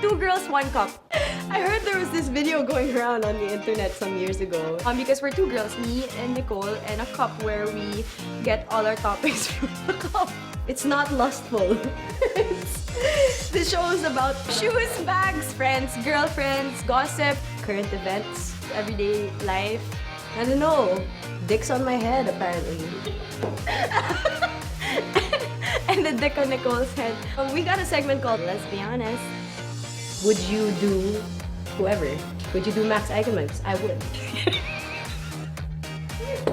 Two Girls, One Cup. I heard there was this video going around on the internet some years ago. Because we're two girls, me and Nicole, and a cup where we get all our topics from the cup. It's not lustful. The show is about Shoes, bags, friends, girlfriends, gossip, current events, everyday life. I don't know. Dicks on my head, apparently. and the dick on Nicole's head. We got a segment called Let's Be Honest. Would you do whoever? Would you do Max Eigenman? I would.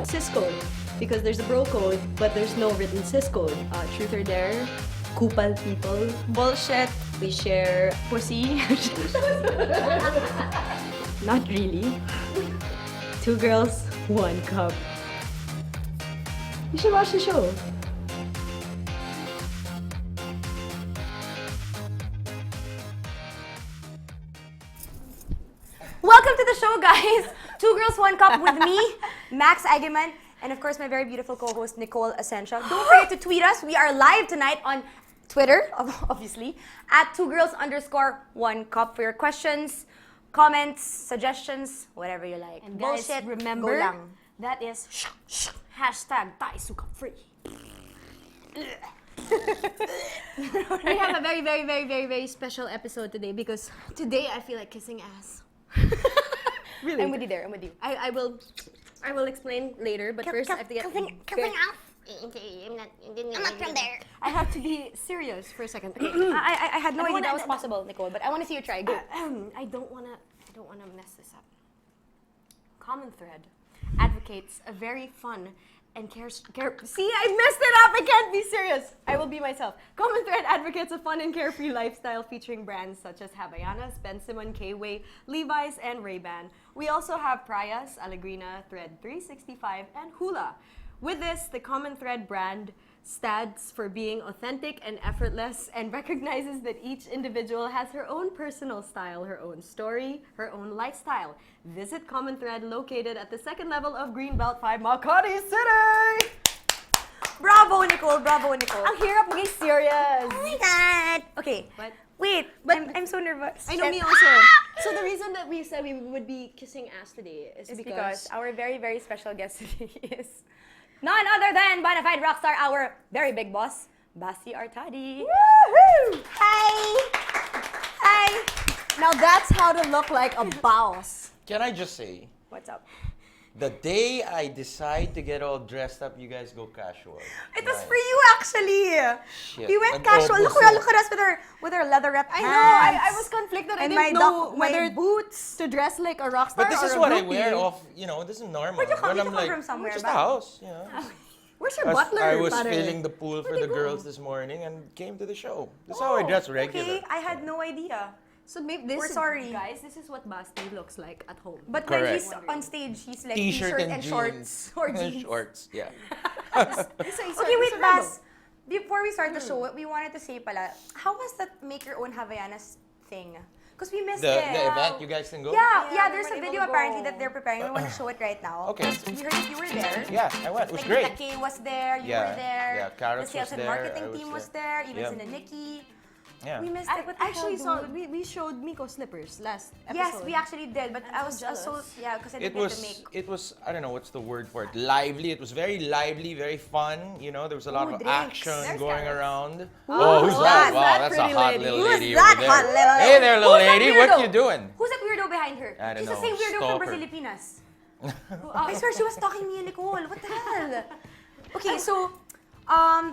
Cis code. Because there's a bro code, but there's no written cis code. Truth or dare. Kupal people. Bullshit. We share Pussy. not really. Two girls, one cup. You should watch the show. Welcome to the show, guys. Two Girls, One Cup with me, Max Eigenman, and of course my very beautiful co-host Nicole Ascension. Don't forget to tweet us. We are live tonight on Twitter, obviously, at 2girls_1cup for your questions, comments, suggestions, whatever you like. And guys, bullshit, remember, go lang. that is hashtag tayo suka free. We have a very, very, very, very, very special episode today because today I feel like kissing ass. Really? I'm with you there. I'm with you. I will explain later, but first I have to get Kissing off. Okay, I'm not from there. I have to be serious for a second. Okay. I had no I idea wanna- that was possible, Nicole, but I want to see you try. Go. I don't wanna mess this up. Common Thread advocates a very fun and care. See, I messed it up. I can't be serious. I will be myself. Common Thread advocates a fun and carefree lifestyle featuring brands such as Havaianas, Ben Simon, K-Way, Levi's, and Ray-Ban. We also have Prayas, Allegrina, Thread 365, and Hula. With this, the Common Thread brand stands for being authentic and effortless and recognizes that each individual has her own personal style, her own story, her own lifestyle. Visit Common Thread located at the second level of Greenbelt 5, Makati City! Bravo, Nicole. Bravo, Nicole. Ang hirap maging serious! Oh my god. Okay. But Wait, I'm so nervous. I know, me also. So the reason that we said we would be kissing ass today is It's because because our very, very special guest today is none other than bona fide rockstar, our very big boss, Basti Artadi. Woohoo! Hi! Hi! Now that's how to look like a boss. Can I just say, What's up? the day I decide to get all dressed up, you guys go casual. It was Right. for you, actually. Shit. We went And casual. Look at us with our leatherette I pants. know, I was conflicted. I And didn't my know my whether boots. to dress like a rock star But this or is a what I groupie. wear off, this is normal. Where'd you come- When you I'm come like, from somewhere, just ba? a house, Where's your I was- butler? I was pare? filling the pool for Where'd the they go? girls this morning and came to the show. This is how I dress regular. Okay, I had no idea. So maybe this We're is, sorry. guys, this is what Basti looks like at home. But when Correct. he's on stage, he's like T-shirt t-shirt and, and jeans. shorts. Or And jeans. shorts, yeah. Okay, wait, Bas. Before we start the show, we wanted to say pala, how was that make your own Havaianas thing? Because we missed The it. event, you guys can go? Yeah, we there's a weren't video able to apparently go. that they're preparing. We want to show it right now. Okay. Because we heard that you were there. Yeah, I went. It was Like great. Nita K was there, you Yeah, were there. yeah, Carrots the sales was and there, marketing I was team was there. there, even Yep. Sina Nikki. Yeah. We missed I it. What the actually hell, saw, dude? we showed Miko slippers last episode. Yes, we actually did, but I'm I was so just so jealous. yeah, because I It didn't get to make. was, I don't know what's the word for it, lively. It was very lively, very fun. There was a lot Ooh, of drinks. action There's going carrots. around. Oh, who's who's that? that? Wow, That that's a pretty hot lady. little Who's lady that over hot there. little Hey there, little Who's that lady. What weirdo? you doing? Who's that weirdo behind her? I don't She's the know. same weirdo Stalker. from Brazilipinas. I swear she was stalking me and Nicole. What the hell? Okay, so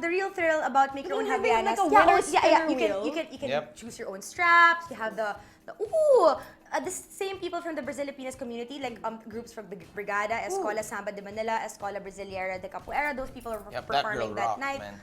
the real thrill about make your own Didn't they have Havaianas. like a Yeah, winner's yeah. spinner You wheel? can Yep. choose your own straps. You have the same people from the Brazilipinas community, like groups from Brigada, Escola Samba de Manila, Escola Brasileira de Capoeira. Those people were Yep, that performing girl that rocked, night. man.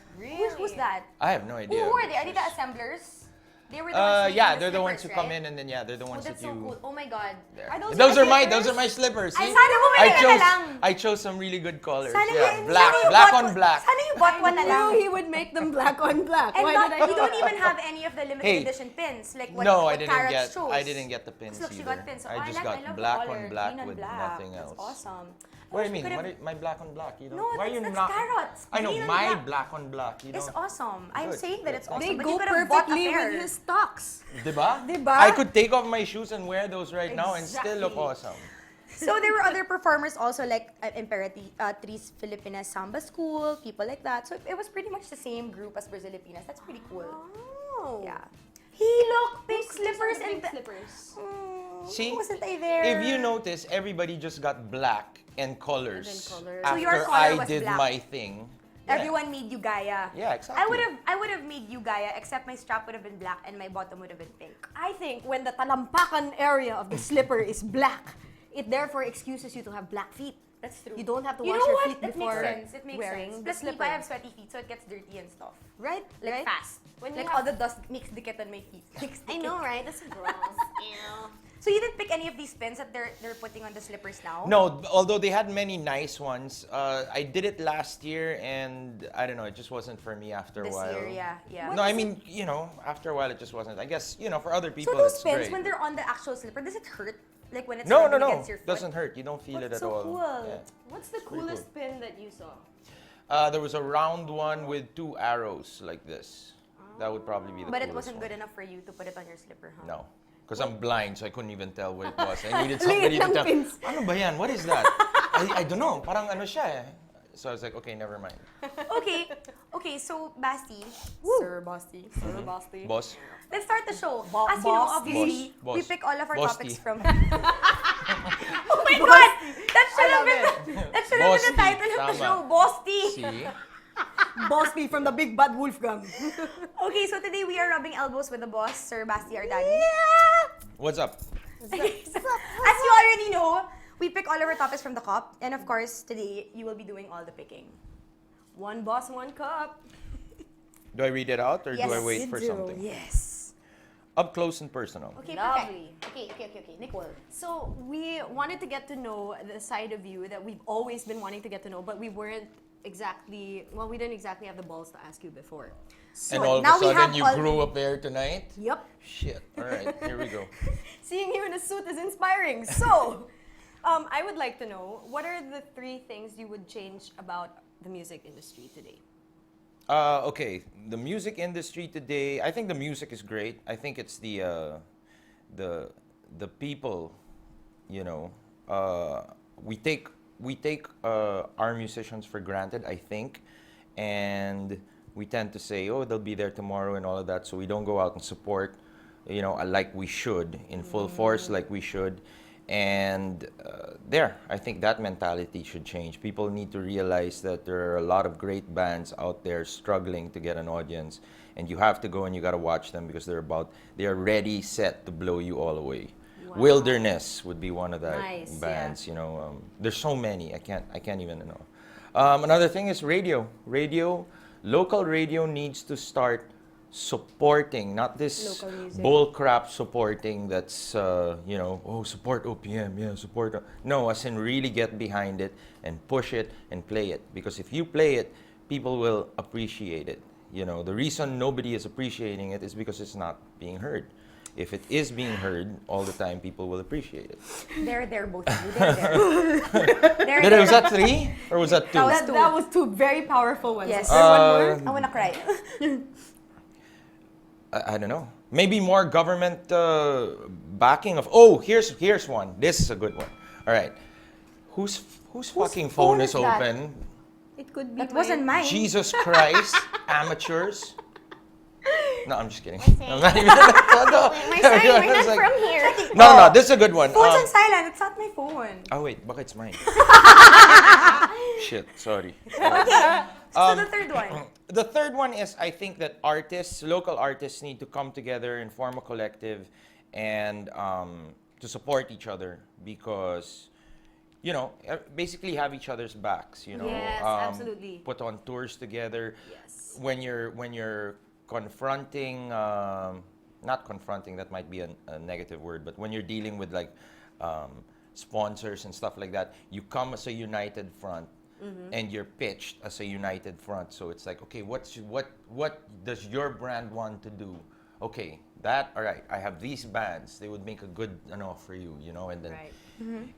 Who's that? I have no idea. Who were they? Are they the assemblers? They were the ones Yeah, making they're the ones who slippers, come right? in and then they're the Oh, ones that's that so you. cool. Oh my God. There. Are Those your are my slippers? slippers. Ay, See? sana bumili ka na lang. I chose some really good colors. Sana Yeah, you- black, sana you black bought on black. Sana you bought one na lang. Knew he would make them black on black. And Why not, did I you don't even have any of the limited Hey. edition pins, like what, No, what Carrot chose. I didn't get the pins Look, she either. got pins. So I just love got the black color, on black green and with black. nothing else. That's awesome. What do you we mean? could've- My black on black? You know? No, Why are that's, you that's not? carrots. I know Green and my black. black on black. You It's know? awesome. I'm Good, saying that good. it's They awesome. They but go you could have bought a perfectly pair. with his stocks. Diba? Diba? I could take off my shoes and wear those right now and still look Exactly. awesome. So there were other performers also like Imperatriz Filipinas Samba School, people like that. So it was pretty much the same group as Brazilipinas. That's pretty cool. Oh. Yeah. Look, pink slippers and slippers. See? Wasn't I there? If you notice, everybody just got black and colors. And then colors. So your After color I was did black. my thing. Yeah. Everyone made you Gaia. Yeah, exactly. I would have made you Gaia, except my strap would have been black and my bottom would have been pink. I think when the talampakan area of the slipper is black, it therefore excuses you to have black feet. That's true. You don't have to You wash know your what? feet It before makes sense. It makes wearing sense. the Plus, slipper. I have sweaty feet, so it gets dirty and stuff. Right? Like right? fast. When you Like have- all the dust makes dikit on my feet. Makes I dikit. know, right? That's gross. Ew. So you didn't pick any of these pins that they're putting on the slippers now? No, although they had many nice ones. I did it last year and I don't know, it just wasn't for me after a This while. year, yeah. No, I mean, you know, after a while it just wasn't. I guess, you know, for other people So those it's pins, great. when they're on the actual slipper, does it hurt? Like when it's No, rubbing no. against your foot? Doesn't hurt. You don't feel That's it at so all. cool. Yeah. What's the pretty coolest pin that you saw? There was a round one with 2 arrows like this. That would probably be the But it coolest wasn't one. good enough for you to put it on your slipper, huh? No. Because I'm blind, so I couldn't even tell what it was. I needed somebody to ng tell. pins. Ano ba yan? What is that? I don't know. Parang ano siya eh. So I was like, okay, never mind. Okay, so Basti. Sir Basti. Sir Basti. Boss? Let's start the show. As you know, Boss. obviously, Boss. we pick all of our BossTi. topics from... Oh my God! That should have been the BossTi. title of the Tama. show, BossTi. See? Basti from the Big Bad Wolf Gang. Okay, so today we are rubbing elbows with the boss, Sir Basti Artadi. What's up? As you already know, we pick all of our topics from the cup, and of course, today you will be doing all the picking. One boss, one cup. Do I read it out or Yes, do I wait you for do. something? Yes. Up close and personal. Okay, Lovely. perfect. Okay. Nicole. So we wanted to get to know the side of you that we've always been wanting to get to know, but we weren't exactly, well, we didn't exactly have the balls to ask you before. So And all of now a we sudden have you all- grew up there tonight? Yep. Shit. All right, here we go. Seeing you in a suit is inspiring. So, I would like to know, what are the 3 things you would change about the music industry today? Okay, the music industry today, I think the music is great. I think it's the people, you know, we take our musicians for granted, I think, and we tend to say, oh, they'll be there tomorrow and all of that, so we don't go out and support, you know, like we should, in full force like we should. And I think that mentality should change. People need to realize that there are a lot of great bands out there struggling to get an audience, and you have to go and you got to watch them because they are ready, set to blow you all away. Wow. Wilderness would be one of the Nice, bands. You know, there's so many. I can't even know. Another thing is radio. Local radio needs to start supporting, not this Local music. bull crap supporting that's, you know, oh, support OPM, yeah, support. No, as in really get behind it and push it and play it. Because if you play it, people will appreciate it. You know, the reason nobody is appreciating it is because it's not being heard. If it is being heard all the time, people will appreciate it. They're both of you. They're there. Was that 3 or was that 2? That was 2 very powerful ones. Yes. Is there one more? I wanna cry. I don't know. Maybe more government backing of. Oh, here's one. This is a good one. All right. Whose fucking phone is is that? open? It could be That wasn't mine. Jesus Christ, amateurs. No, I'm just kidding. I'm not even. No, We're sorry, we're not from here. no, this is a good one. Phone's on silent. It's not my phone. Oh wait, baka it's mine. Shit, sorry. So the third one. The third one is I think that local artists need to come together and form a collective and to support each other because, you know, basically have each other's backs, you know. Yes, absolutely. Put on tours together. Yes. When you're confronting, not confronting, that might be a negative word, but when you're dealing with like sponsors and stuff like that, you come as a united front. And you're pitched as a united front. So it's like, okay, what does your brand want to do? Okay, all right, I have these bands. They would make a good enough for you, you know. And then, Right.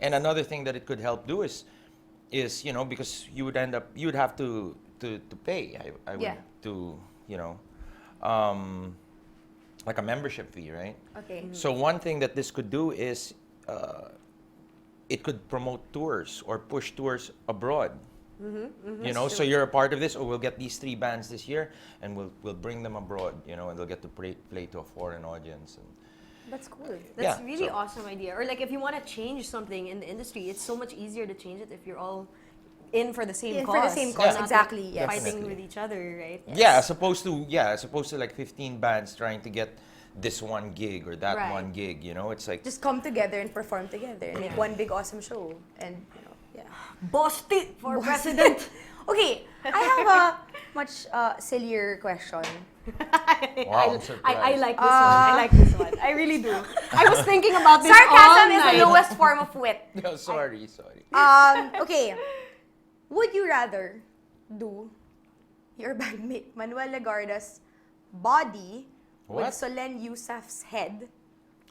and another thing that it could help do is is, because you would have to pay. I would Yeah. to, like a membership fee, right? Okay. So one thing that this could do is it could promote tours or push tours abroad. So you're a part of this. Or we'll get these 3 bands this year, and we'll bring them abroad. And they'll get to play to a foreign audience. And That's cool. That's Yeah, really so- awesome idea. Or like if you want to change something in the industry, it's so much easier to change it if you're all in for the same In cause. for the same cause, Not exactly, like yes. fighting Definitely. with each other, right? yeah, as opposed to like 15 bands trying to get this one gig or that Right. one gig. It's like Just come together and perform together and make one big awesome show. And yeah. BossTi for president. Okay, I have a much sillier question. wow, I'm surprised. I like this one. I like this one. I really do. I was thinking about this all Sarcasm is night. the lowest form of wit. No, sorry. Okay. Would you rather do your bandmate Manuel Legarda's body with What? Solen Yusuf's head,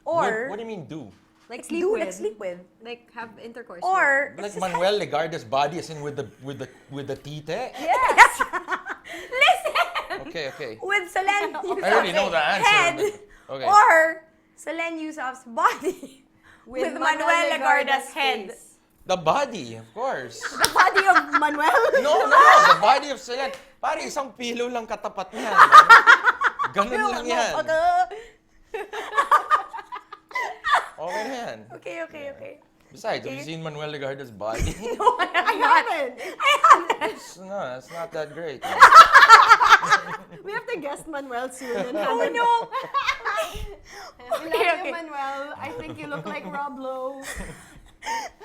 What or do you mean do? Like do like sleep with, Like have intercourse. or Like it's just Manuel Legarda's body, as in with the tite? yes. Listen, Okay. with Solen Yusuf's I already know the answer. head, but- okay. or Solen Yusuf's body with Manuel Legarda's head. face. The body, of course. The body of Manuel. No, the body of Solen. Pare, isang pilo lang katapat niyan. Ganun lang yan. Okay na yan. Okay. Besides, have you seen Manuel Legarda's body? I haven't. It's not that great. We have to guess Manuel soon. And Oh no! We love you, Manuel. I think you look like Rob Lowe.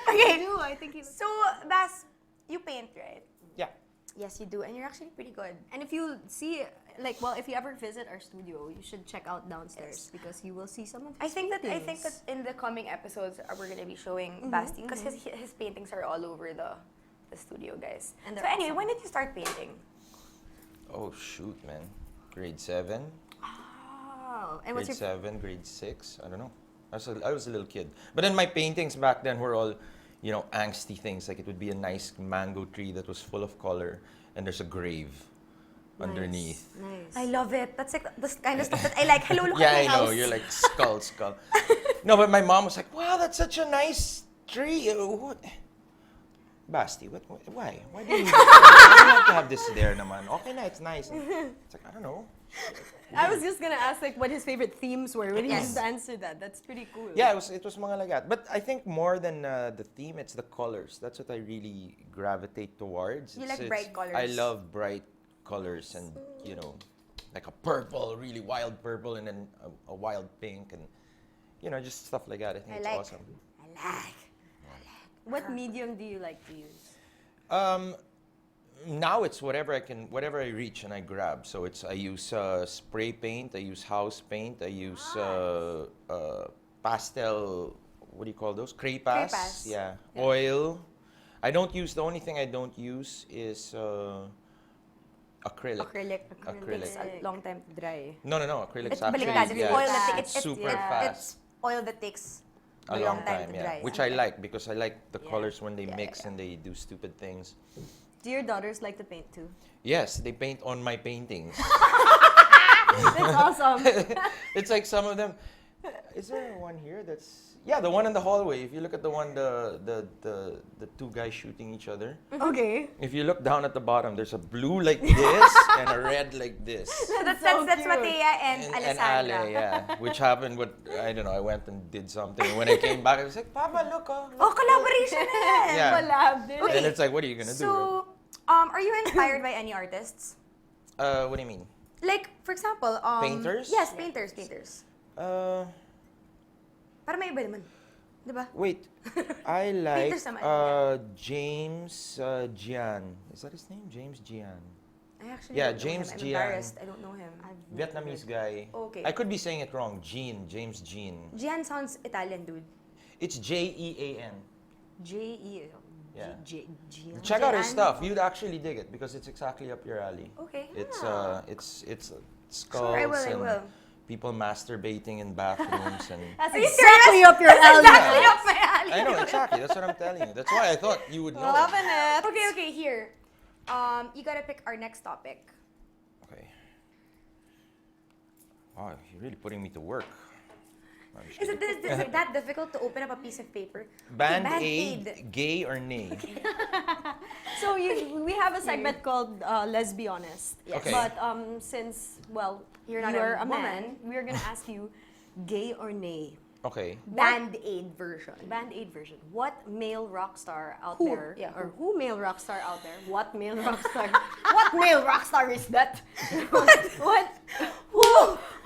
Okay, I think you. so Bas, you paint, right? Yeah. Yes, you do, and you're actually pretty good. And if you see, if you ever visit our studio, you should check out downstairs because you will see some of. I his think that paintings. in the coming episodes we're gonna be showing Basti because his paintings are all over the studio, guys. And So they're anyway, awesome. when did you start painting? Oh shoot, man. Grade 7, Oh, and grade what's your 7, grade 6. I don't know. I was a little kid. But then my paintings back then were all, angsty things. Like it would be a nice mango tree that was full of color, and there's a grave underneath. nice? I love it. That's like the kind of stuff that I like. Hello, look Yeah, at my I know. house. You're like skull. No, but my mom was like, "Wow, that's such a nice tree. What, Basti? Why? Why do you have to have this there, naman? Okay na, it's nice." It's like I don't know. I was just gonna ask what his favorite themes were when he Yes. just answered that. That's pretty cool. Yeah, it was mga lagat. But I think more than the theme, it's the colors. That's what I really gravitate towards. You like bright colors. I love bright colors and, like a purple, really wild purple, and then a wild pink, and, just stuff like that. I think I it's like. awesome. I like. What medium do you like to use? Now it's whatever I reach and I grab. So I use spray paint, I use house paint, I use pastel. What do you call those? Crepas. Crepas. Yeah. Oil. The only thing I don't use is acrylic. Acrylic takes a long time to dry. No. Acrylic's It's actually baliktad. It's oil that fast. it's super yeah, fast. It's oil that takes A long time, to yeah. dry. Which I like because I like the Yeah. colors when they Yeah, mix yeah. and they do stupid things. Do your daughters like to paint too? Yes, they paint on my paintings. That's awesome. It's like some of them. Is there one here that's? Yeah, the one in the hallway. If you look at the one, the two guys shooting each other. Okay. If you look down at the bottom, there's a blue like this and a red like this. That's so that's cute. Matea and And Alessandra. Ale, yeah. Which happened with, I don't know, I went and did something. And when I came back, I was like, Papa, look, oh. Oh, collaboration na yan. Yeah. Collab. din. Okay. And it's like, what are you going to do? So, are you inspired by any artists? What do you mean? Like, for example, Painters? Yes, painters. Para may iba naman. Diba? Wait. I like Painters naman, James Gian. Is that his name? James Gian. I actually Yeah, don't James know him. I'm Gian. embarrassed. I don't know him. Vietnamese guy. Okay. I could be saying it wrong. James Jean. Gian sounds Italian, dude. It's Jean. J-E. Yeah. Gian. Check out his Jean? stuff. You'd actually dig it because it's exactly up your alley. Okay. It's skulls Sure, I will. and people masturbating in bathrooms and. That's Are you exactly serious? up your That's alley. exactly up my alley. I know exactly. That's what I'm telling you. That's why I thought you would know. Loving it. Okay, here. You gotta pick our next topic. Okay. Wow, you're really putting me to work. No, I'm just Is kidding. it that difficult to open up a piece of paper? Band-Aid, gay or nay? So we have a segment called Let's Be Honest. Yes. Okay. But since, well, You're not you're a a man, woman. we're going to ask you gay or nay. Okay. Band-Aid version. Band-Aid version. What male rock star out Who? there, Yeah, or who male rock star out there? What male rock star? What male rock star is that? what?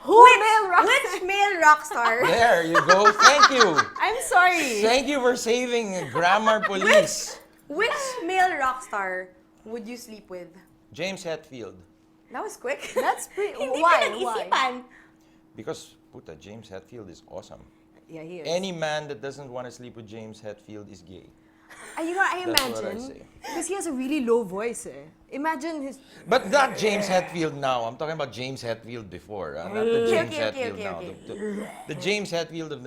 Who male rock star? Which male rock star? There you go. Thank you. I'm sorry. Thank you for saving grammar police. Which male rock star would you sleep with? James Hetfield. That was quick. That's pretty. Hindi Why? pinag-isipan. Because, puta, James Hetfield is awesome. Yeah, he is. Any man that doesn't want to sleep with James Hetfield is gay. You know, I That's what I imagine say. because he has a really low voice. Imagine his. But not James Hetfield now. I'm talking about James Hetfield before. Not the James Okay, Hetfield now. okay. The James Hetfield of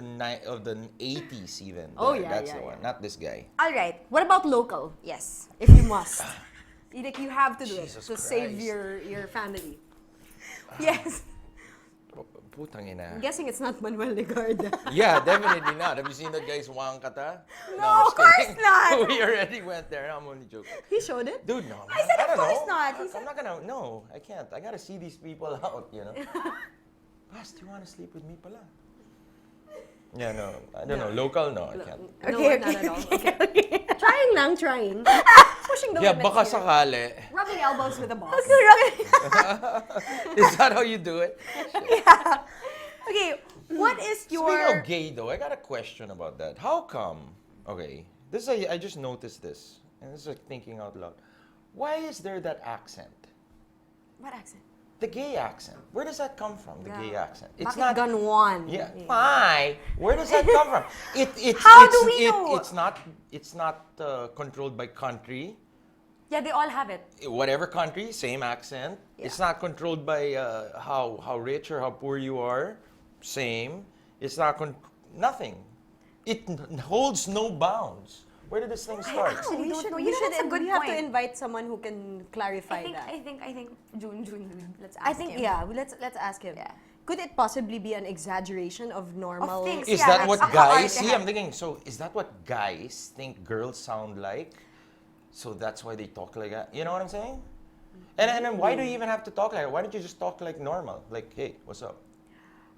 the 80s even. Oh, There, yeah, that's yeah, the one. yeah. Not this guy. All right. What about local? Yes. If you must, like you have to do Jesus it to save Christ. your family. Yes. Putang ina. I'm guessing it's not Manuel Legarda. Yeah, definitely not. Have you seen that guy's Wangkata? No, of course not. We already went there. No, I'm only joking. He showed it. Dude, no. I said, of don't course know. not. He I'm said- not gonna. No, I can't. I gotta see these people out. You know. Bas, do you wanna sleep with me, pala? Yeah, no. I don't know. Local, no, I can't. No, not at all. Okay. Trying lang, trying. Pushing the Yeah, limits baka here. sakali. Rubbing elbows with the boss. Is that how you do it? Okay, what is Speaking your... of gay, though, I got a question about that. How come? Okay, this I just noticed this, and this is like thinking out loud. Why is there that accent? What accent? The gay accent. Where does that come from? The gay accent. It's Bakit not. ganuan? Yeah. Why? Where does that come from? How do we know? It's not controlled by country. Yeah, they all have it. Whatever country, same accent. It's not controlled by how rich or how poor you are. Same. It's not nothing. It holds no bounds. Where did this thing start? actually don't know. We You know, that's a good we have to point. invite someone who can clarify that. I think June, let's ask I think him. yeah. Let's ask him. Yeah. Could it possibly be an exaggeration of normal? things. Is Yeah, that that's what a guys hard see? I'm thinking. So is that what guys think girls sound like? So that's why they talk like that. You know what I'm saying? And then why do you even have to talk like that? Why don't you just talk like normal? Like, hey, what's up?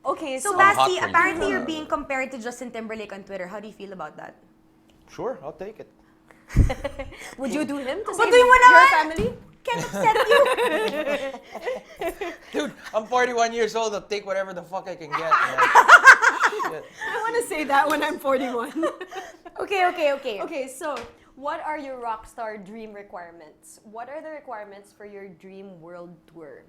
Okay, So, so hot Basti, for you. apparently you're being compared to Justin Timberlake on Twitter. How do you feel about that? Sure, I'll take it. would you do him to But save do you your naman? family? Can't upset you. Dude, I'm 41 years old. I'll take whatever the fuck I can get. Man. Shit. I want to say that when I'm 41. Okay. Okay, so what are your rockstar dream requirements? What are the requirements for your dream world tour?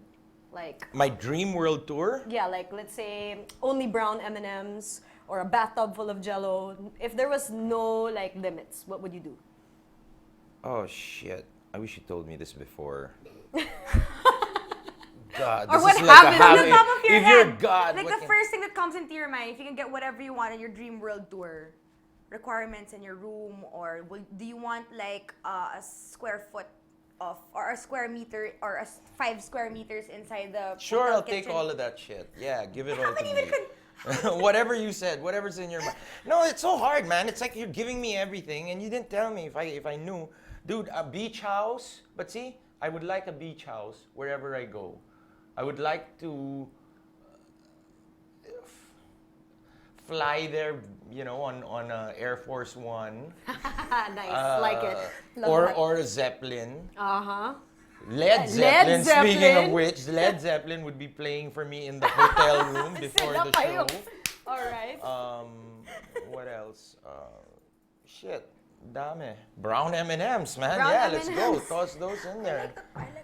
Like, My dream world tour? yeah, like let's say only brown M&Ms or a bathtub full of Jello. If there was no like limits, what would you do? Oh shit! I wish you told me this before. God, Or this what is like a happened on habit. On the top of your If head. you're God, Like what the can- first thing that comes into your mind, if you can get whatever you want in your dream world tour, requirements in your room, or do you want like a square foot of, or a square meter, or 5 square meters inside the Sure, hotel I'll take kitchen? all of that shit. Yeah, give it all to haven't even me. Whatever you said, whatever's in your mind. No, it's so hard, man. It's like you're giving me everything, and you didn't tell me if I knew. Dude, a beach house. But see, I would like a beach house wherever I go. I would like to fly there, you know, on Air Force One. Nice, like it. Or a Zeppelin. Uh-huh. Led Zeppelin. Speaking Zeppelin. of which, Led Zeppelin would be playing for me in the hotel room before the show. All right. What else? Shit, dame. Brown M&Ms, man. Brown Yeah, let's go. M&Ms. Toss those in there.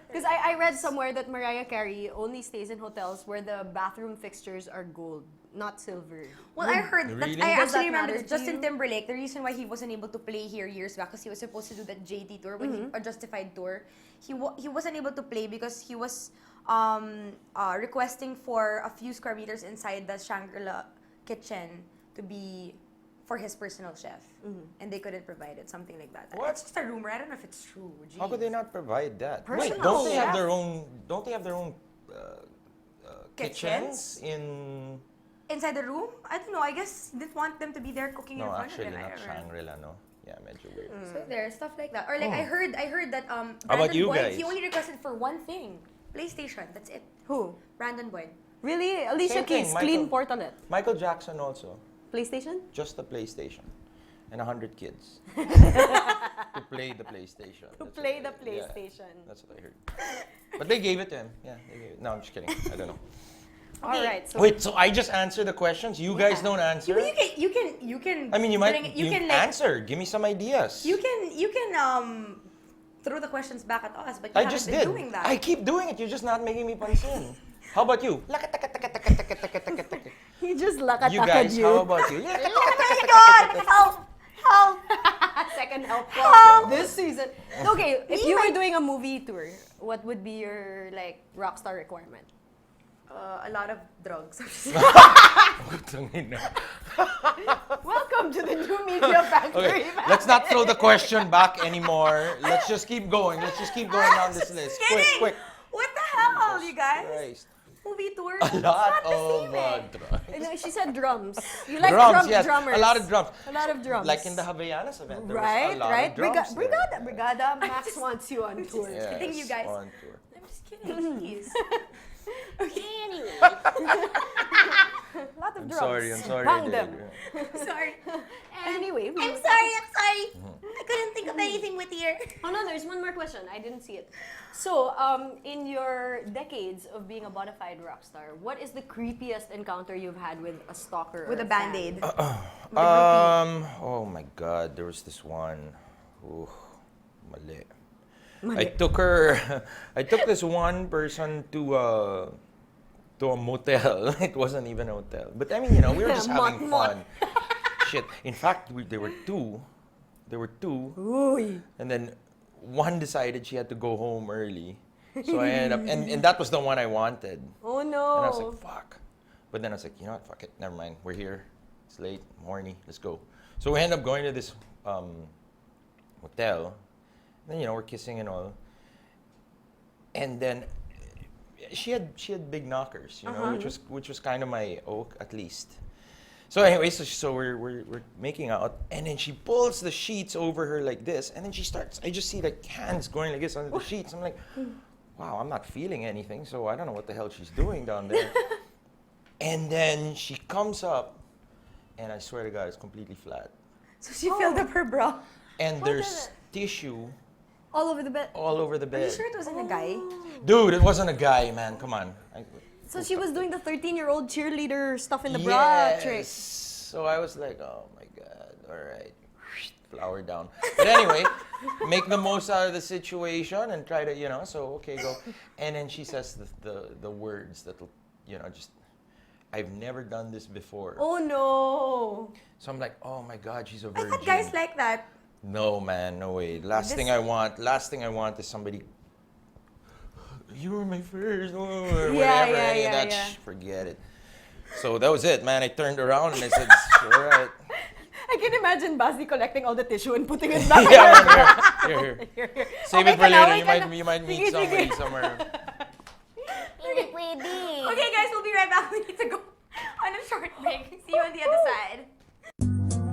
Because I read somewhere that Mariah Carey only stays in hotels where the bathroom fixtures are gold, not silver. Well, I heard that. Really? I Does that actually remember matter that to Justin you? Timberlake, the reason why he wasn't able to play here years back, because he was supposed to do that JT tour, when Mm-hmm. a Justified tour. He wasn't able to play because he was requesting for a few square meters inside the Shangri-La kitchen to be for his personal chef, and they couldn't provide it. Something like that. What? It's just a rumor. I don't know if it's true. Jeez. How could they not provide that? Personal Wait, don't they have chef. their own? Don't they have their own Kitchens? kitchens in? Inside the room? I don't know. I guess they didn't want them to be there cooking in No, front actually of them. not Shangri-La. No, yeah, medyo weird. So there, stuff like that. Or like I heard that How about Brandon you Boyd, guys? he only requested for one thing, PlayStation. That's it. Who? Brandon Boyd. Really? Alicia Same thing, Keys, Michael. clean portalet. Michael Jackson also, PlayStation? just the PlayStation, and 100 kids to play the PlayStation. To That's play what the I- yeah, PlayStation. that's what I heard. But they gave it to him. Yeah, they gave it. No, I'm just kidding. I don't know. All right. So Wait, so I just answer the questions? You guys don't answer? You can. I mean, you might. You can like answer. Give me some ideas. you can throw the questions back at us, but you I haven't just been did. doing that. I keep doing it. You're just not making me pansin. How about you? he just You lakatakad guys, you. how about you? Oh my God! Help! Help! Second help this season. Okay, if you were doing a movie tour, what would be your like rockstar requirement? A lot of drugs. Welcome to the new media factory. Okay, let's not throw the question back anymore. Let's just keep going. Let's just keep going down this list. Quick, Kidding! quick. What the hell, you guys? Christ. Movie tour. A lot of drugs. drugs. No, she said drums. You like Drums, yes. drummers. A lot of drums. A lot of drums. Like in the Havaianas event, there Right, was a lot right. of drums there. Brigada. Max wants you on tour. Yes, kidding you guys. on tour. I'm just kidding, please. Anyway. A lot of I'm drums. sorry, I'm sorry. Bang I them. did. Sorry. Anyway, I'm sorry. I couldn't think of anything wittier. Oh no, there's one more question. I didn't see it. So, in your decades of being a bona fide rock star, what is the creepiest encounter you've had with a stalker With or a fan? band-aid. Oh my God, there was this one. Ooh, mali. I took this one person to a motel. It wasn't even a hotel. But I mean, we were just having fun. Shit. In fact, there were two. There were two. Ooh. And then one decided she had to go home early. So I ended up, and that was the one I wanted. Oh no. And I was like, fuck. But then I was like, you know what, fuck it, never mind. We're here. It's late, I'm horny, let's go. So we ended up going to this hotel. Then, we're kissing and all. And then she had big knockers, which was kind of my at least. So anyway, so we're making out, and then she pulls the sheets over her like this, and then she starts. I just see like hands going like this under the sheets. I'm like, wow, I'm not feeling anything, so I don't know what the hell she's doing down there. And then she comes up, and I swear to God, it's completely flat. So she filled up her bra. And there's tissue All over the bed. all over the Are you bed. sure it wasn't a guy? Dude, it wasn't a guy, man. Come on. So she was doing the 13-year-old cheerleader stuff in the bra trick. So I was like, oh my God, all right. Flower down. But anyway, make the most out of the situation and try to, so okay, go. And then she says the words that'll, just, I've never done this before. Oh no. So I'm like, oh my God, she's a I virgin. thought guys like that. No, man, no way. Last thing I want is somebody, you were my first, or whatever. any of that forget it. So that was it, man. I turned around and I said, all right. I can imagine Basti collecting all the tissue and putting it back. Here. Save it for later. You might meet somebody somewhere. Hindi pwede. Okay, guys, we'll be right back. We need to go on a short break. See you on the other side.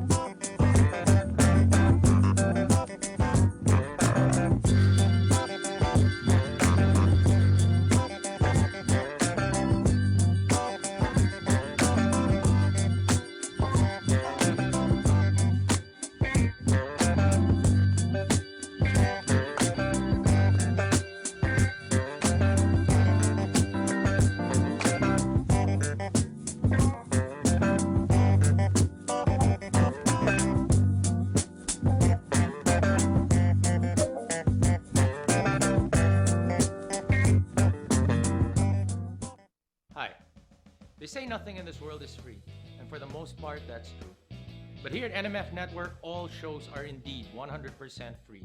Hi. They say nothing in this world is free, and for the most part, that's true. But here at NMF Network, all shows are indeed 100% free.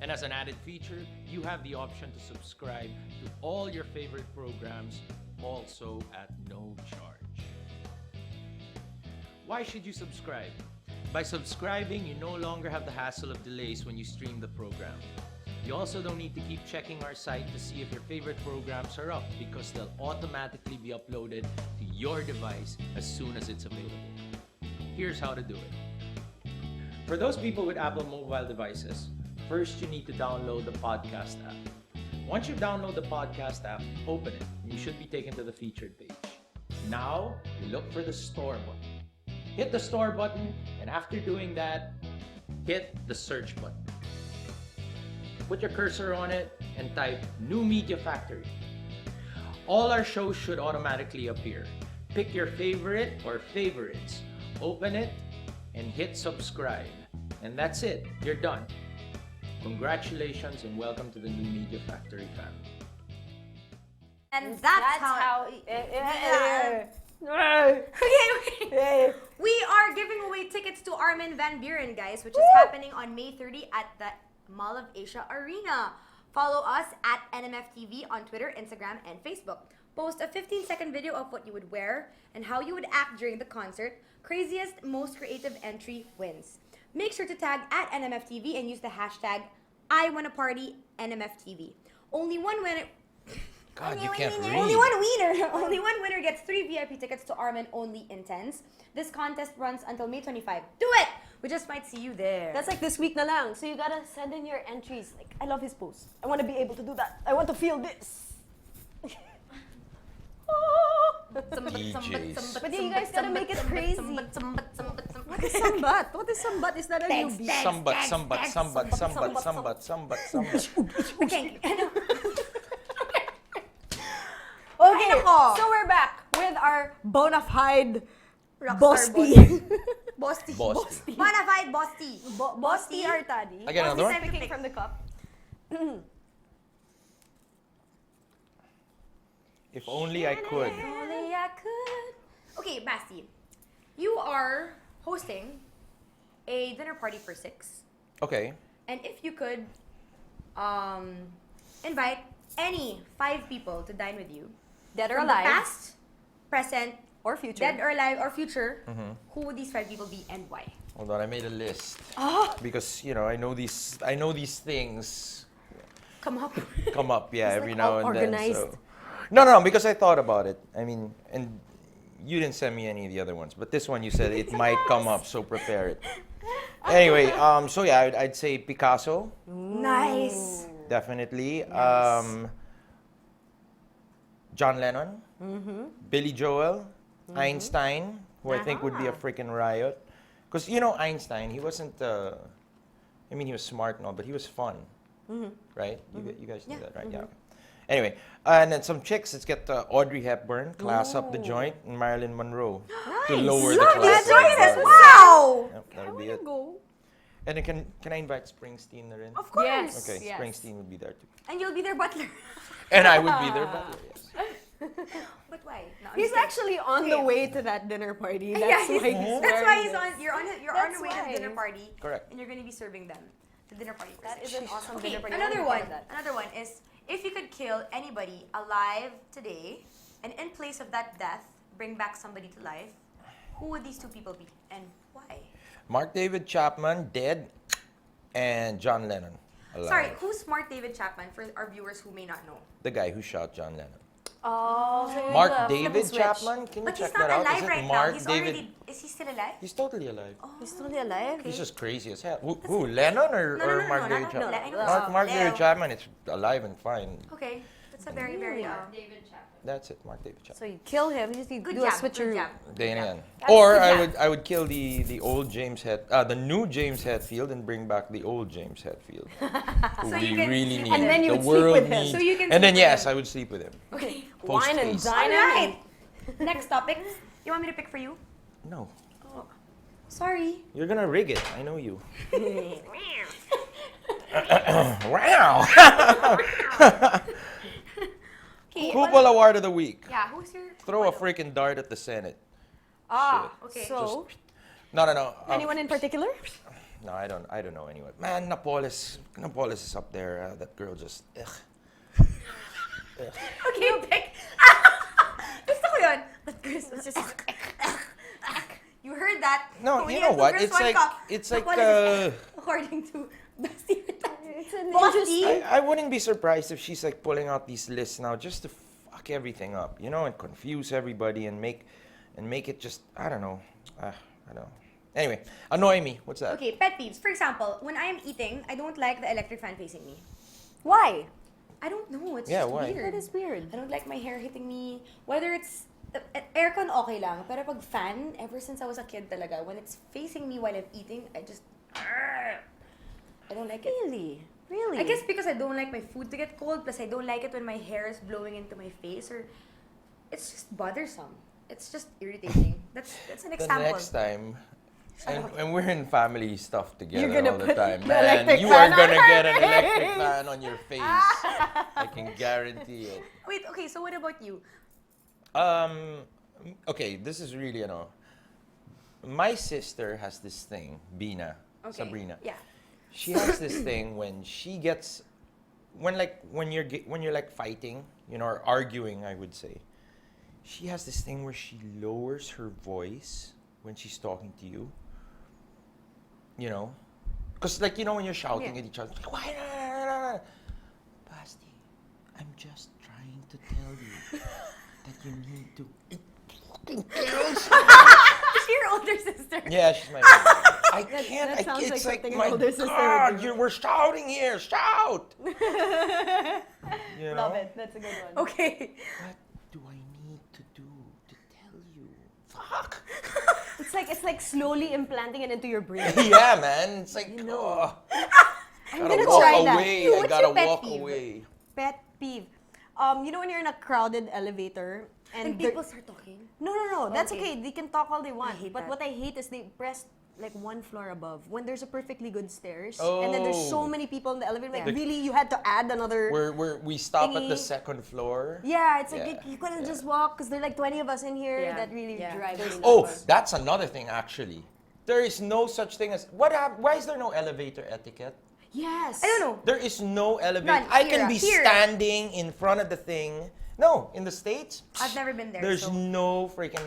And as an added feature, you have the option to subscribe to all your favorite programs, also at no charge. Why should you subscribe? By subscribing, you no longer have the hassle of delays when you stream the program. You also don't need to keep checking our site to see if your favorite programs are up, because they'll automatically be uploaded to your device as soon as it's available. Here's how to do it. For those people with Apple mobile devices, first you need to download the podcast app. Once you download the podcast app, open it. You should be taken to the featured page. Now, you look for the store button. Hit the store button, and after doing that, hit the search button. Put your cursor on it and type New Media Factory. All our shows should automatically appear. Pick your favorite or favorites, open it, and hit subscribe. And that's it, you're done. Congratulations and welcome to the New Media Factory family. And that's how. Okay. We are giving away tickets to Armin van Buren, guys, which is happening on May 30 at the Mall of Asia Arena. Follow us at NMFTV on Twitter, Instagram, and Facebook. Post a 15-second video of what you would wear and how you would act during the concert. Craziest, most creative entry wins. Make sure to tag at NMFTV and use the hashtag #IWannaPartyNMFTV. Only one winner. God, you can't read. Only one winner gets 3 VIP tickets to Armin Only Intense. This contest runs until May 25. Do it! We just might see you there. That's like this week na lang. So you gotta send in your entries. Like, I love his pose. I want to be able to do that. I want to feel this. DJs. But you guys gotta make it crazy. What is sambat? What is sambat? Is that a new beat? Sambat. Okay. Okay, so we're back with our bona fide Rockstar Basti. BossTi. Bona fide Basti. Basti Artadi. Again, another one? Speaking from the cup. If only I could. Only I could. Okay, Basti. You are hosting a dinner party for 6. Okay. And if you could invite any 5 people to dine with you, Dead or from the alive. past, present, Or future. dead or alive, or future, who would these 5 people be and why? Hold on, I made a list. Because, I know these things Come up. come up, yeah, every like now all and organized. then. So. No, because I thought about it. I mean, and you didn't send me any of the other ones, but this one you said it might come up, so prepare it. Anyway, so yeah, I'd say Picasso, Nice. definitely. John Lennon, Billy Joel, Einstein, who I think would be a freaking riot. Because, Einstein, he wasn't, he was smart and all, but he was fun. Right? You guys knew that, right? Yeah. Okay. Anyway, and then some chicks, let's get Audrey Hepburn, class up the joint, and Marilyn Monroe to lower the class. Wow. Yep, that would be it. Go. And then can I invite Springsteen na rin? Of course. Yes. Okay, yes. Springsteen would be there too. And you'll be their butler. And I would be their butler, yes. But why? No, I'm He's just kidding. actually on the way to that dinner party. That's Yeah, why he's that's why wearing he's this. on. You're on That's your way to why. the dinner party. Correct. And you're going to be serving them the dinner party. That is an awesome Okay, dinner party. another I one. wanna be Another one is if you could kill anybody alive today, and in place of that death, bring back somebody to life. Who would these 2 people be, and why? Mark David Chapman, dead, and John Lennon, alive. Sorry, who's Mark David Chapman for our viewers who may not know? The guy who shot John Lennon. Oh, so Mark flip and David switch. Chapman? Can you But he's check not that out? alive Is it right Mark now. He's David? already. Is he still alive? He's totally alive. He's still alive? He's just crazy as hell. Who Lennon or No, Mark David not Chapman? Lennon. I know Mark Leo. David Chapman is alive and fine. Okay, that's a very, very. That's it, Mark David Chapman. So you kill him, you Good do a job. Good switcheroo. job. Then yan. That's Or good I would kill the old the new James Hetfield and bring back the old James Hetfield. Who So we you can- really need. And then you the would sleep world with him. needs. So you can and then sleep with yes, him. I would sleep with him. Okay. Wine and Post-haste. dine All him. right. Next topic. You want me to pick for you? No, Sorry. you're gonna rig it. I know you. Wow. Okay. Football Award of the Week. Yeah. Who's your? Throw a freaking dart at the Senate. Ah. Okay. So, No. anyone in particular? No, I don't know anyway. Man, Napoles is up there. That girl just. Ugh. Okay, pick. Gusto ko yun. That girl was just... You heard that? No, When you have know two what? girls, It's one like cup, it's like. Napoles is, according to Basti Artadi. It's an Basti. I wouldn't be surprised if she's like pulling out these lists now just to fuck everything up, you know, and confuse everybody and make it just I don't know. I don't know. Anyway, annoy me. What's that? Okay, pet peeves. For example, when I am eating, I don't like the electric fan facing me. Why? I don't know. It's Yeah, just why? weird. That is weird. I don't like my hair hitting me. Whether it's aircon, okay lang. Pero pag fan, ever since I was a kid talaga, when it's facing me while I'm eating, I just... I don't like it. Really? Really? I guess because I don't like my food to get cold, plus I don't like it when my hair is blowing into my face, or... It's just bothersome. It's just irritating. That's an The example. next time, and we're in family stuff together You're gonna all the put time, the man, electric you fan are gonna on her get an face. electric fan on your face. I can guarantee it. Wait, okay, so what about you? Okay, this is really, my sister has this thing, Bina, Okay. Sabrina. Yeah. She has this thing when she gets, when you're like fighting, or arguing, I would say. She has this thing where she lowers her voice when she's talking to you. Because when you're shouting at each other, like, why? Basti, I'm just trying to tell you that you need to. Is she your older sister? Yeah, she's my older. I can't. that sounds It's like like something my an older sister would God, do. we're shouting here. Shout. Love it. That's a good one. Okay. What do I need to do to tell you? Fuck. It's like slowly implanting it into your brain. Yeah, man. It's like, know. I'm gotta gonna walk try that. away. You, I what's gotta your pet walk peeve? away. Pet peeve. When you're in a crowded elevator And there- people start talking. No. That's Okay. okay. They can talk all they want. hate But that. what I hate is they press like one floor above when there's a perfectly good stairs, and then there's so Oh. many people in the elevator. Like Yeah. really, you had to add another. We stop at the Thingy. second floor. Yeah, it's like Yeah, you couldn't yeah. just walk because there are like 20 of us in here. Yeah, That really yeah. drives me Oh, nuts. that's another thing actually. There is no such thing as why is there no elevator etiquette? Yes. I don't know. There is no elevator. None. I can be Here. standing in front of the thing. No, in the States, I've never been there. there's so.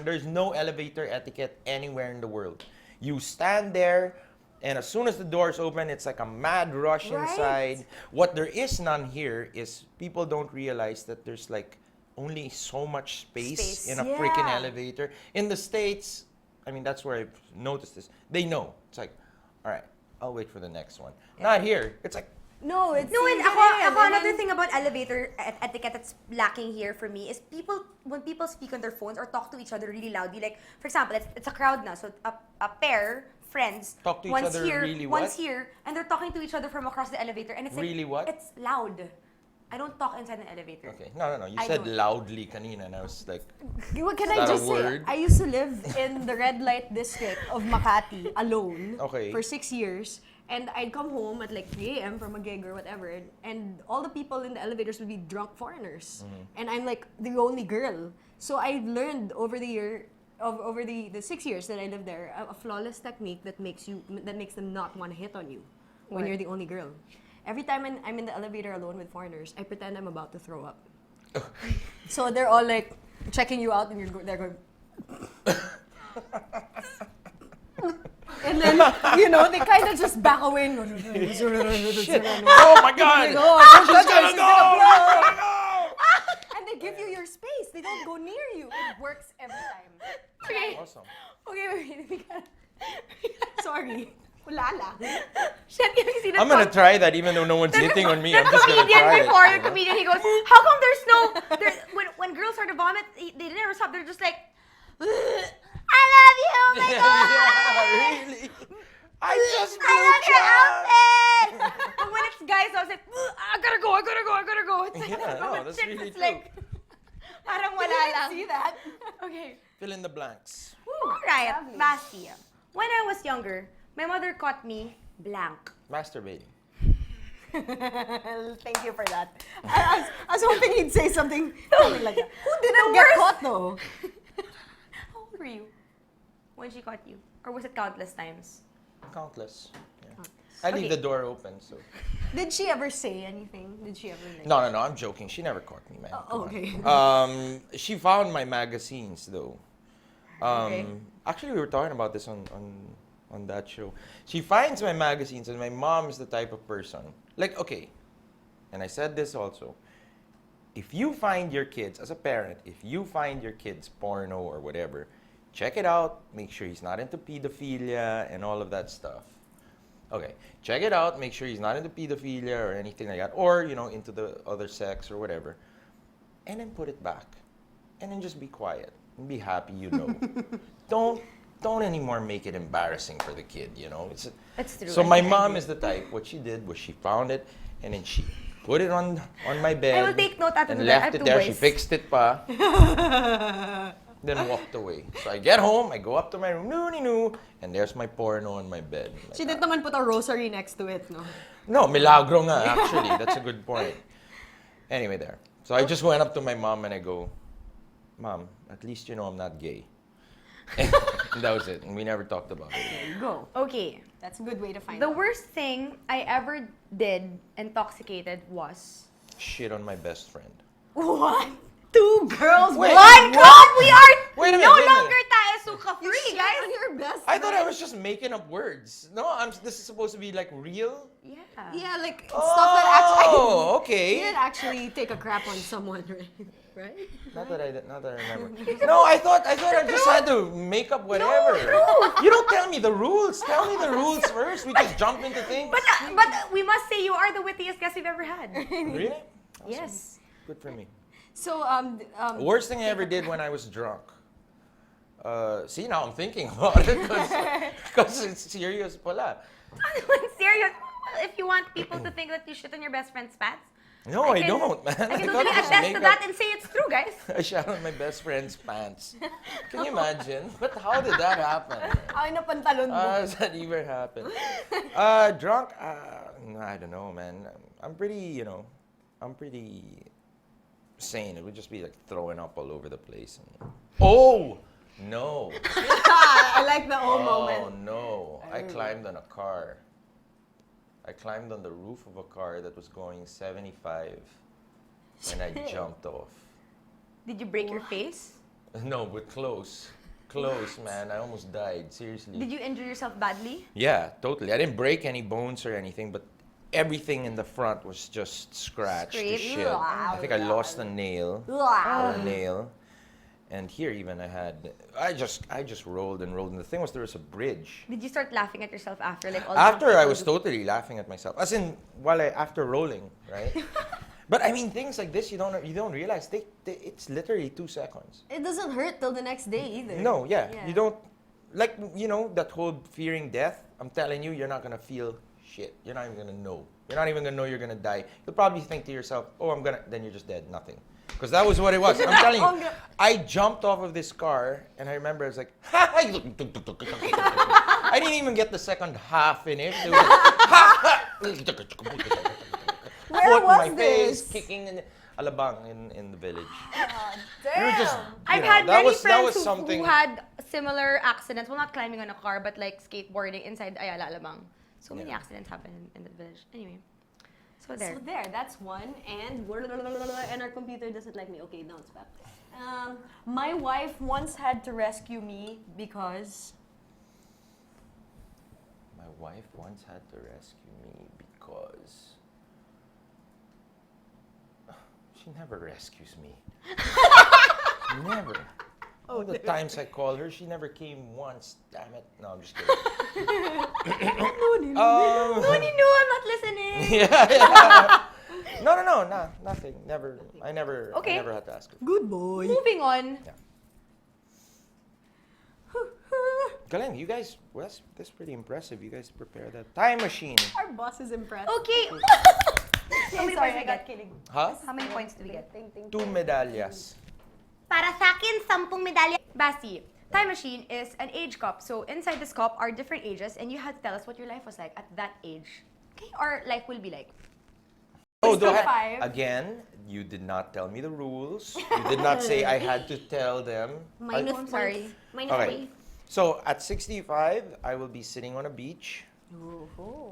there's no elevator etiquette anywhere in the world. You stand there, and as soon as the doors open, it's like a mad rush Right. inside. What there is none here is people don't realize that there's like only so much space in a freaking Yeah. elevator. In the States, I mean, that's where I've noticed this. They know. It's like, all right, I'll wait for the next one. Not here. It's like, No, it's No, and you ako, get in, ako and another then- thing about elevator etiquette that's lacking here for me is when people speak on their phones or talk to each other really loudly. Like, for example, it's a crowd now, so a pair, friends, Talk to each one's other here, really one's what? here, and they're talking to each other from across the elevator, and it's like, Really what? It's loud. I don't talk inside an elevator. okay, no. You I said don't. loudly kanina, and I was like, What can Is I that a just say? word? I used to live in the red light district of Makati alone Okay. for 6 years. And I'd come home at like 3 a.m. from a gig or whatever, and all the people in the elevators would be drunk foreigners. And I'm like the only girl. So I've learned over the 6 years that I lived there, a flawless technique that makes them not want to hit on you when What? you're the only girl. Every time I'm in the elevator alone with foreigners, I pretend I'm about to throw up. So they're all like checking you out, and they're going. And then, they kind of just back away and go, oh my God, "Oh, she's gonna go, she's gonna go. and they give you your space. They don't go near you. It works every time. Okay. Awesome. Okay, wait. We gotta... Sorry. Wala lang. Shit, you see that I'm gonna try that even though no one's hitting on me. I'm The just gonna comedian try before, it. the comedian, he goes, how come there's no... when girls start to vomit, they never stop. They're just like, I love you, oh my God! Yeah, really? I just I love your moved outfit! But when it's guys, I was like, I gotta go. It's like, Yeah, no, but that's shit, really it's like, parang wala lang. See that? Okay. Fill in the blanks. Alright, Basti. When I was younger, my mother caught me blank. Masturbating. Thank you for that. I was hoping he'd say something like that. Who didn't get worst- caught though? How old were you when she caught you? Or was it countless times? Countless. Yeah. I leave the door open, so. Did she ever say anything? Did she ever like... No, I'm joking. She never caught me, man. Oh, okay. She found my magazines, though. Okay. Actually, we were talking about this on that show. She finds my magazines, and my mom is the type of person. Like, okay, and I said this also. If you find your kids, as a parent, if you find your kids porno or whatever, check it out. Make sure he's not into pedophilia and all of that stuff. Okay, check it out. Make sure he's not into pedophilia or anything like that, or into the other sex or whatever, and then put it back, and then just be quiet and be happy. Don't anymore make it embarrassing for the kid. That's true. So my mom is the type. What she did was she found it, and then she put it on my bed. I will take note after and that. I left have it two there. boys. She fixed it pa. Then walked away. So I get home, I go up to my room, and there's my porno on my bed. Like, She didn't naman put a rosary next to it, no? no, milagro nga, actually. That's a good point. Anyway, there. So I just went up to my mom and I go, Mom, at least you know I'm not gay. And that was it. And we never talked about it. There you go. Okay. That's a good way to find The out. worst thing I ever did intoxicated was... Shit on my best friend. What? 2 girls, Wait, One cup! We are Wait a minute, no wait a minute. longer tayo suka-free, on guys! your best I thought I friend. was just making up words. No, this is supposed to be like real. Yeah. Yeah, like stuff that actually... Oh, You okay. didn't actually take a crap on someone, right? Not that I remember. No, I thought I just had to make up whatever. You don't tell me the rules. Tell me the rules first. We just jump into things. But we must say you are the wittiest guest we've ever had. Really? Yes. Good for me. So, Worst thing I ever did when I was drunk. See, now I'm thinking about it because it's serious pala. Serious. Well, if you want people to think that you shit on your best friend's pants, No, I don't, man. I can thought totally it was attest to makeup. that and say it's true, guys. I shot on my best friend's pants. Can you imagine? But how did that happen? ay na pantalon mo. How does that even happen? Drunk? I don't know, man. I'm pretty sane. It would just be like throwing up all over the place. Oh, no. I like the old Oh, moment. no. I climbed on a car. I climbed on the roof of a car that was going 75 and I jumped off. Did you break your face? No, but close. Close, man. I almost died. Seriously. Did you injure yourself badly? Yeah, totally. I didn't break any bones or anything, but everything in the front was just scratched to Scraped? shit. I think I lost a nail. Or a nail. And here even I just rolled and rolled. And the thing was, there was a bridge. Did you start laughing at yourself after? Like all After the I was totally laughing at myself. As in, after rolling, right? But I mean, things like this, you don't realize, it's literally 2 seconds. It doesn't hurt till the next day either. No, yeah. You don't, like, that whole fearing death. I'm telling you, you're not going to feel shit. You're not even going to know. You're not even going to know you're going to die. You'll probably think to yourself, oh, then you're just dead. Nothing. Because that was what it was. I'm telling you, I jumped off of this car, and I remember I was like, I didn't even get the second half finished. It was like, Where foot in my was face, this? kicking in Alabang in the village. Damn. We were just, I've had many that friends was who something. had similar accidents. Well, not climbing on a car, but like skateboarding inside Ayala Alabang. So many accidents happen in the village. Anyway, so there. So there, that's one. And our computer doesn't like me. Okay, don't stop. My wife once had to rescue me because... My wife once had to rescue me because she never rescues me. Never. All the times I call her, she never came once. Damn it. No, I'm just kidding. No, I'm not listening. Yeah. No, nothing. Never. I never had to ask her. Good boy. Moving on. Galing, you guys, that's pretty impressive. You guys prepare that time machine. Our boss is impressed. Okay. How many Sorry, points I we got get? kidding. Huh? How many points do we get? 2 medalyas. Para sa akin, 10 medalya. Basti, Time Machine is an age cup. So inside this cup are different ages, and you have to tell us what your life was like at that age. Okay? Or life will be like. Oh, do Still I, 5. again, you did not tell me the rules. You did not say I had to tell them. Minus I'm sorry. points. Minus Okay. points. So at 65, I will be sitting on a beach.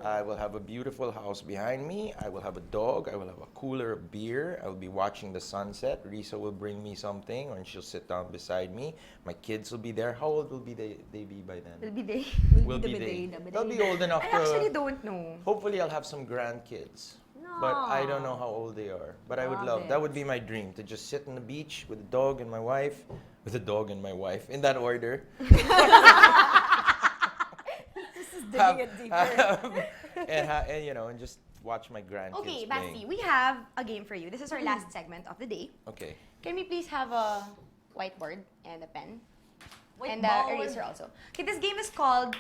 I will have a beautiful house behind me. I will have a dog. I will have a cooler of beer. I will be watching the sunset. Risa will bring me something, or she'll sit down beside me. My kids will be there. How old will they be by then? Will be they. Will be they. They'll be old enough I actually to. don't know. Hopefully, I'll have some grandkids. But I don't know how old they are. But I would love. That would be my dream, to just sit on the beach with a dog and my wife. With a dog and my wife, in that order. Digging it deeper. And you know, and just watch my grandkids Okay, playing. Basti, we have a game for you. This is our last segment of the day. Okay. Can we please have a whiteboard and a pen? And eraser also. Okay, this game is called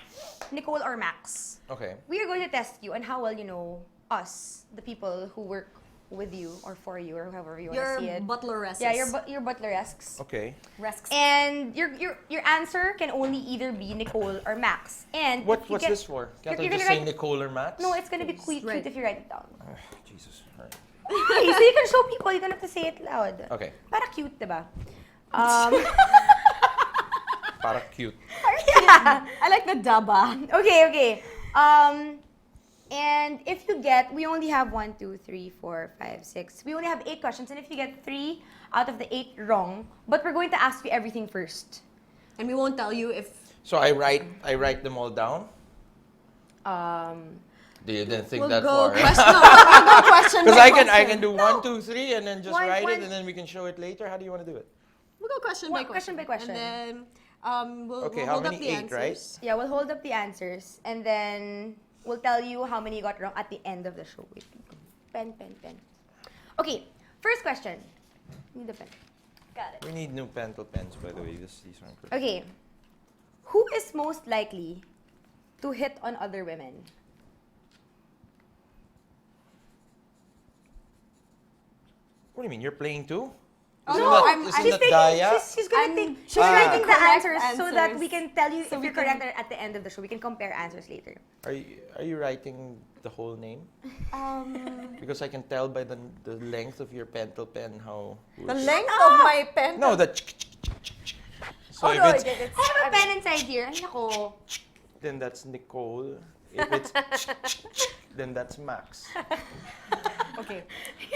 Nicole or Max. Okay. We are going to test you on how well you know us, the people who work with you or for you or however you want to see Your it. butleresses. Yeah, your butleresques. Okay. Resks. And your answer can only either be Nicole or Max. And What's if you this for? Can't I you're just gonna say write- Nicole or Max? No, it's gonna be cute Right. if you write it down. Jesus. All right. Okay, so you can show people. You don't have to say it loud. Okay. Para cute, diba? Para cute. Yeah. I like the daba. Okay. And if you get, we only have 1, 2, 3, 4, 5, 6. We only have 8 questions, and if you get 3 out of the 8 wrong, but we're going to ask you everything first. And we won't tell you if So I write them all down. Do you then think we'll that go far? question. We'll go question Because by I question. can do 1, 2, 3, and then just write one- it, and then we can show it later. How do you want to do it? We'll go question by Question question. by question. And then we'll Okay, we'll how hold many? up the 8, right? answers. Yeah, we'll hold up the answers, and then we'll tell you how many you got wrong at the end of the show. Wait. Pen. Okay, first question. Need a pen. Got it. We need new pencil pens, by the way. These aren't good. Okay. Who is most likely to hit on other women? What do you mean? You're playing too? Oh, Isn't no, that, I'm- isn't She's that taking, Daya? she's gonna I'm- take, she's Ah. writing the correct answers so that answers. we can tell you So if we you're can- correct at the end of the show. We can compare answers later. Are you writing the whole name? Because I can tell by the length of your pencil pen how. The length of my pen. No, the. So if it's, I have a pen inside here. Ay, nako. then that's Nicole. If it's then that's Max. Okay.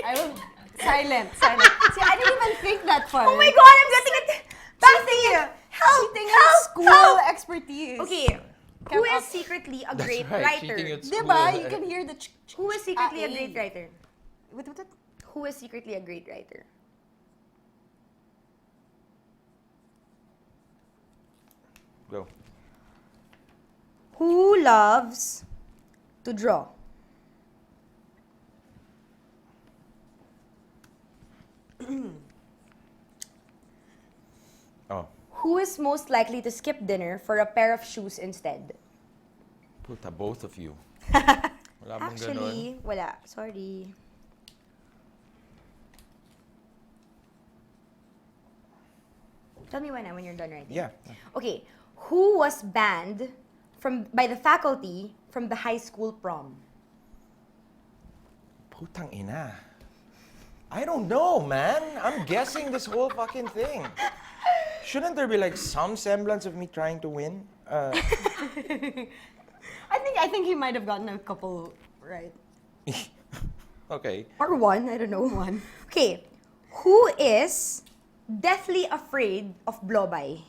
I will silent. See, I didn't even think that far. Oh my God, I'm getting it. Basti, help, help, School help. expertise. Okay. Who Come is up. secretly a That's great right, writer? cheating at school. Diba? You can hear the Who is secretly a Ah, great eh. writer? What? Who is secretly a great writer? Go. Who loves to draw? Oh, Who is most likely to skip dinner for a pair of shoes instead? puta, both of you. Wala bang ganon? Actually, wala. Sorry. Tell me when you're done writing. Yeah. Okay. Who was banned by the faculty from the high school prom? Putang ina. I don't know, man. I'm guessing this whole fucking thing. Shouldn't there be like some semblance of me trying to win? I think he might have gotten a couple right. Okay. Or one, I don't know. One. Okay. Who is deathly afraid of blow-by?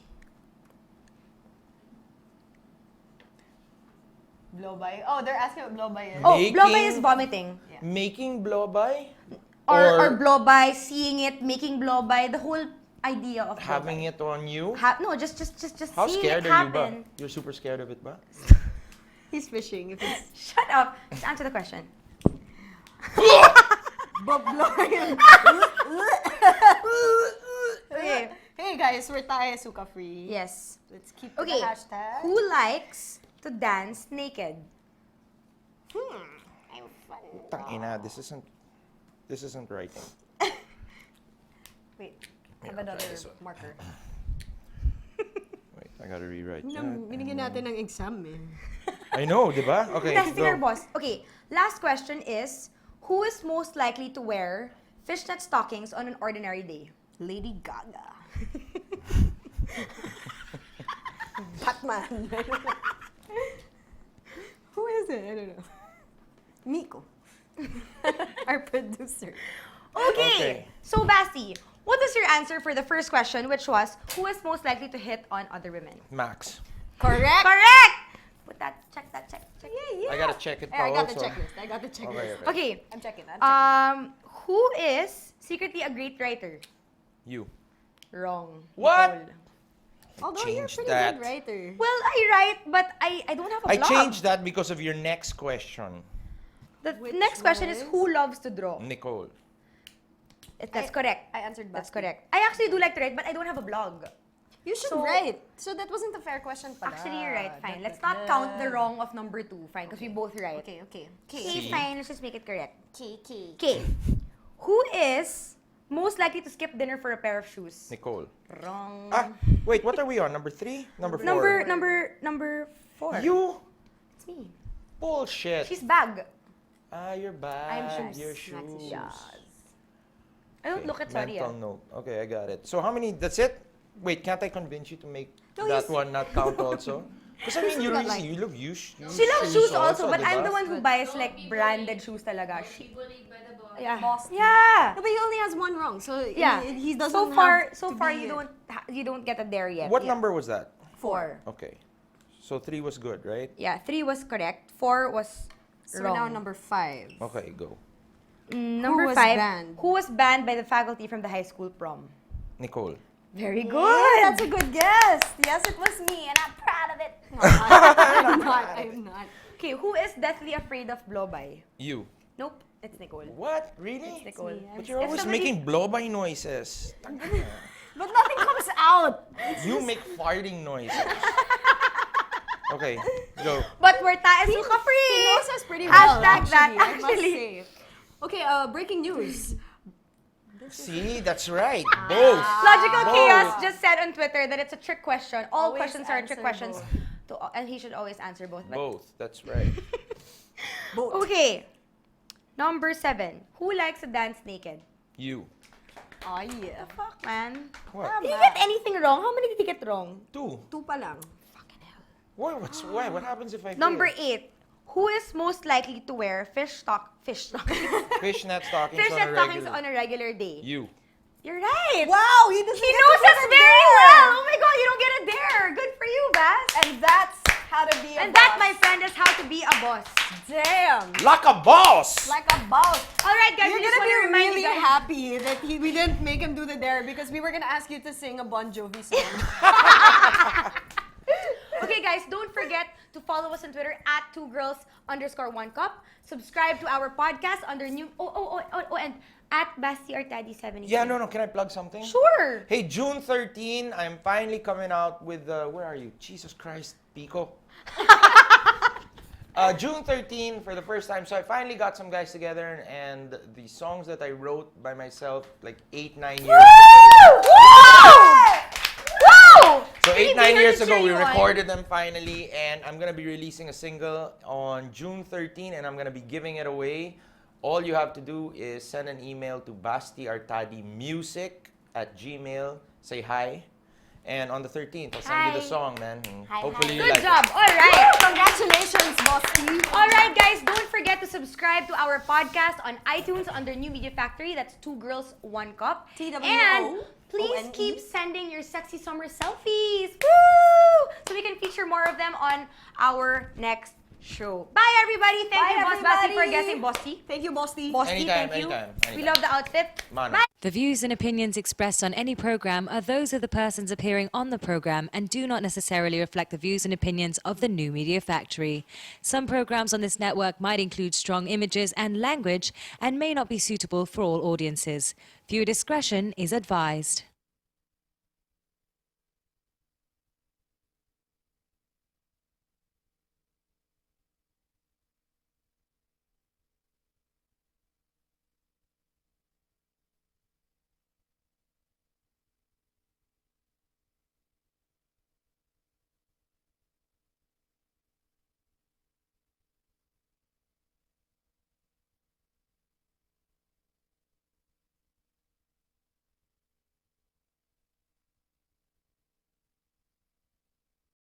Blow by. Oh, they're asking what blow by is. Oh, Making- blow-by is vomiting. Making blow-by? Or blow-by, seeing it, making blow-by, the whole idea of having blow-by. it on you? No, just How seeing scared it are you ba? happen. You're super scared of it ba? He's fishing. If it's Shut up. Just answer the question. blowing. Okay. Hey guys, we're tayo suka free. Yes. Let's keep to Okay. the hashtag. Who likes to dance naked? I'm fun. Putang ina, this isn't writing. Wait, I have another this one. marker. Wait, I gotta rewrite that. Binigyan natin ng exam eh. I know, di ba? Okay, Testing our go. boss. Okay. Last question is, who is most likely to wear fishnet stockings on an ordinary day? Lady Gaga. Batman. Who is it? I don't know. Miko. Our producer. Okay. So, Basti, what is your answer for the first question, which was, who is most likely to hit on other women? Max. Correct. Correct! Put that, check. Yeah. I gotta check it. I got the also. checklist. Okay. I'm checking. Who is secretly a great writer? You. Wrong. What? Nicole. Although you're a changed pretty that. good writer. Well, I write, but I don't have a I blog. changed that because of your next question, The Which next question is, was? who loves to draw? Nicole. That's correct. I answered That's Basti. correct. I actually do like to write, but I don't have a blog. You should So- write. So that wasn't a fair question pala. Actually, you're right. Fine. Let's not count the wrong of number 2. Fine, because we both right. Okay. Okay, See? fine. Let's just make it correct. Key. Okay. Who is most likely to skip dinner for a pair of shoes? Nicole. Wrong. Wait, what are we on? Number 3? Number 4? Number 4. You? It's me. Bullshit. She's bag. You're bad. I'm shoes. Your Max is shoes. shoes. I don't look at sorry. Mental note. Okay, I got it. So how many? That's it? Wait, can't I convince you to make No, that you one not count also? Because I mean, you not really, like- you look you. She loves shoes also, but I'm diba? the one who buys like branded shoes talaga. Yeah. Boss. Yeah. No, but he only has one wrong, so Yeah. he doesn't So have so to far be- you don't get a dare yet. What number was that? 4. Okay, so 3 was good, right? Yeah, 3 was correct. 4 was So wrong. now number 5. Okay, go. Number was 5. banned? Who was banned by the faculty from the high school prom? Nicole. Very good. Good. That's a good guess. Yes, it was me, and I'm proud of it. I'm not. Okay, who is deathly afraid of blow-by? You. Nope, it's Nicole. What? Really? It's Nicole. me. But you're If always somebody- making blow-by noises. But nothing comes out. You make farting noises. Okay, go. But we're tayo suka free. He knows us pretty well. Hashtag that, I must actually. say. Okay, breaking news. See, that's right. Both. Logical Both. Chaos just said on Twitter that it's a trick question. All Always questions are trick answer questions. And he should always answer both. But Both. That's right. okay. Number 7. Who likes to dance naked? You. Oh, yeah. Fuck, man. What? Did you get anything wrong? How many did you get wrong? 2. 2 pa lang. Why? What happens if I fail? Number 8. Who is most likely to wear Fishnet stockings fishnet on a stockings regular. on a regular day? You. You're right. Wow, he doesn't He get knows to us get a very dare. well. Oh my god, you don't get a dare. Good for you, Bass. And that's how to be a And boss. that, my friend, is how to be a boss. Damn. Like a boss! Like a boss. All right, guys, You're we just gonna want to be remind really you guys. happy that we didn't make him do the dare because we were gonna ask you to sing a Bon Jovi song. Okay, guys, don't forget to follow us on Twitter at 2girls_1cup. Subscribe to our podcast under new and at Basti Artadi 70. Yeah, no. Can I plug something? Sure. Hey, June 13, I'm finally coming out with where are you? Jesus Christ, Pico. June 13 for the first time. So I finally got some guys together, and the songs that I wrote by myself like 8-9 years ago. Woo! So Really 8-9 here years to ago, cheer we you on. recorded them finally, and I'm gonna be releasing a single on June 13, and I'm gonna be giving it away. All you have to do is send an email to bastiartadimusic@gmail. Say hi, and on the 13th, I'll send you the Hi. song, man. Hi, Hopefully you Good like job. it. All right. Congratulations, Basti. All right, guys, don't forget to subscribe to our podcast on iTunes under New Media Factory. That's 2 Girls, 1 Cup. TWO. And please ONE. keep sending your sexy summer selfies. Woo! So we can feature more of them on our next show. Bye, everybody. Thank Bye, you, Boss Basti, for everybody. guessing BossTi. Thank you, Basti. BossTi, Anytime, thank you. anytime, We anytime. love the outfit. Mano. Bye. The views and opinions expressed on any program are those of the persons appearing on the program and do not necessarily reflect the views and opinions of the New Media Factory. Some programs on this network might include strong images and language and may not be suitable for all audiences. Viewer discretion is advised.